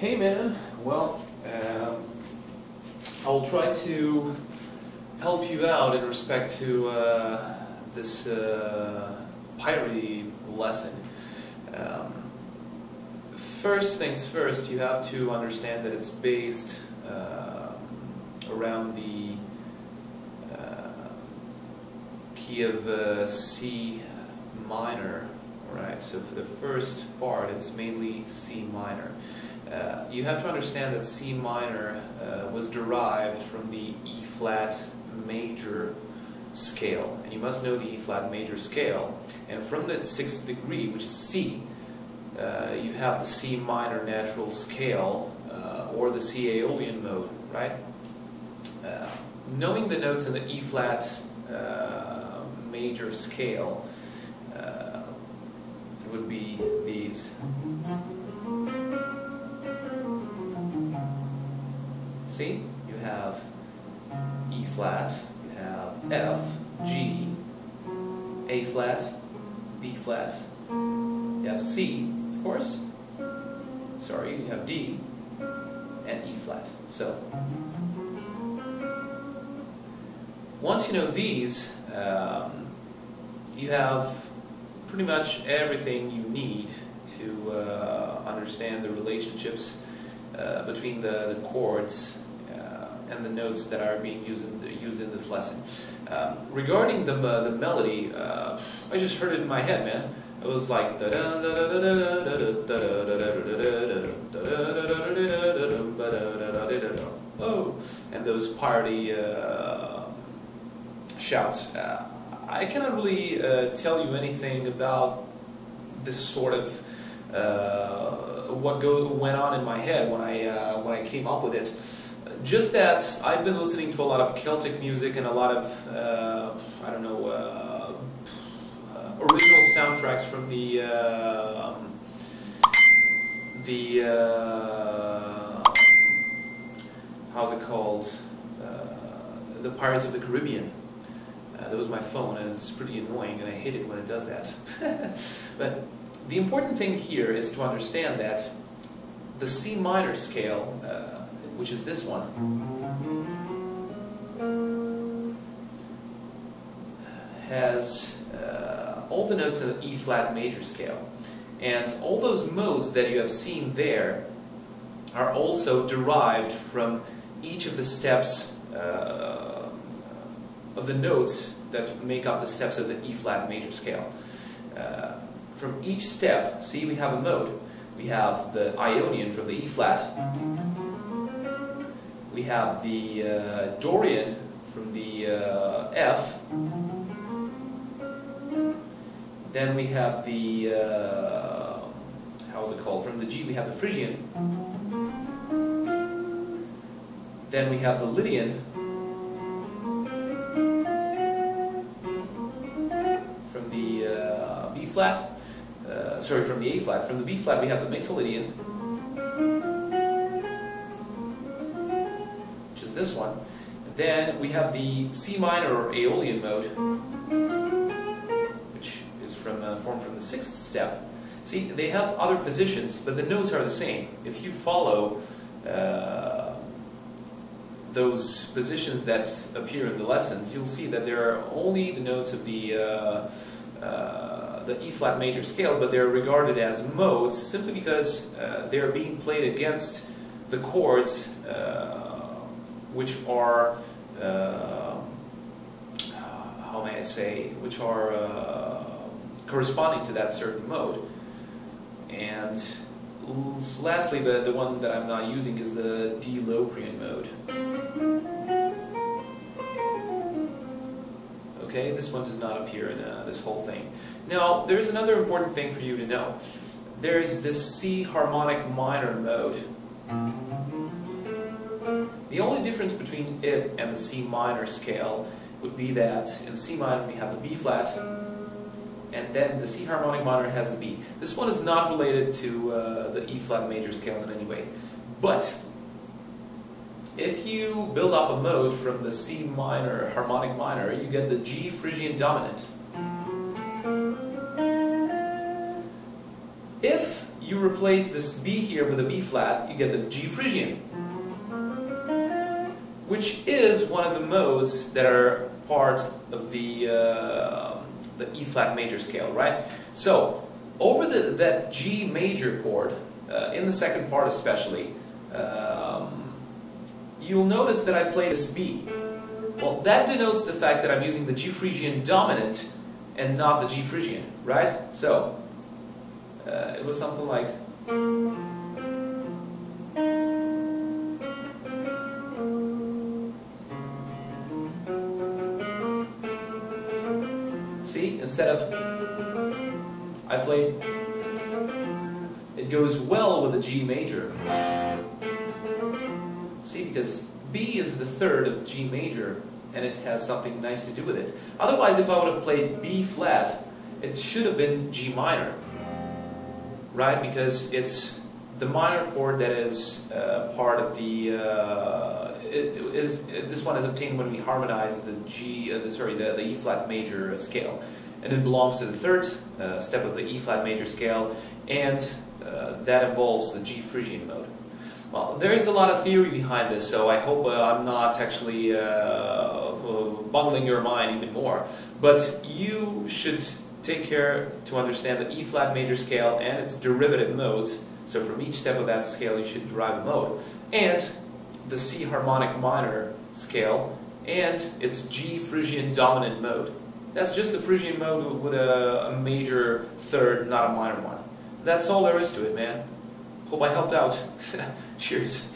Hey man, well, I'll try to help you out in respect to this piety lesson. First things first, you have to understand that it's based around the key of C minor. Alright, so for the first part, it's mainly C minor. You have to understand that C minor was derived from the E flat major scale, and you must know the E flat major scale. And from that 6th degree, which is C, you have the C minor natural scale, or the C Aeolian mode, right? Knowing the notes in the E flat major scale, it would be these. See, you have E flat, you have F, G, A flat, B flat, you have C, of course, sorry, you have D, and E flat. So, once you know these, you have pretty much everything you need to understand the relationships between the chords and the notes that are being used in this lesson. Regarding the melody, I just heard it in my head, man. It was like oh, and those party shouts. I cannot really tell you anything about this sort of what went on in my head when I came up with it. Just that I've been listening to a lot of Celtic music and a lot of I don't know, original soundtracks from the how's it called? The Pirates of the Caribbean. That was my phone, and it's pretty annoying, and I hate it when it does that. But the important thing here is to understand that the C minor scale, which is this one, has all the notes in the E flat major scale. And all those modes that you have seen there are also derived from each of the steps of the notes that make up the steps of the E flat major scale. From each step, see, we have a mode. We have the Ionian from the E flat. We have the Dorian from the F. Then we have the how's it called? From the G we have the Phrygian. Then we have the Lydian. From the B flat. Sorry, from the A flat. From the B flat we have the Mixolydian, which is this one. Then we have the C minor or Aeolian mode, which is formed from the 6th step. See, they have other positions, but the notes are the same. If you follow those positions that appear in the lessons, you'll see that there are only the notes of the E flat major scale, but they're regarded as modes simply because they're being played against the chords which are, how may I say, which are corresponding to that certain mode. And lastly, the one that I'm not using is the D Locrian mode. Okay, this one does not appear in this whole thing. Now, there's another important thing for you to know. There's this C harmonic minor mode. The only difference between it and the C minor scale would be that in C minor we have the B flat, and then the C harmonic minor has the B. This one is not related to the E flat major scale in any way. But if you build up a mode from the C minor harmonic minor, you get the G Phrygian dominant. If you replace this B here with a B flat, you get the G Phrygian, which is one of the modes that are part of the E flat major scale, right? So over that G major chord, in the second part especially, you'll notice that I play this B. Well, that denotes the fact that I'm using the G Phrygian dominant and not the G Phrygian, right? So it was something like. See, instead of I played, it goes well with a G major. See, because B is the third of G major, and it has something nice to do with it. Otherwise, if I would have played B flat, it should have been G minor, right? Because it's the minor chord that is part of the. This one is obtained when we harmonize the the E flat major scale, and it belongs to the third step of the E flat major scale, and that involves the G Phrygian mode. Well, there is a lot of theory behind this, so I hope I'm not actually bungling your mind even more. But you should take care to understand the E flat major scale and its derivative modes. So from each step of that scale, you should derive a mode, and the C harmonic minor scale and its G Phrygian dominant mode. That's just a Phrygian mode with a major third, not a minor one. That's all there is to it, man. Hope I helped out. Cheers.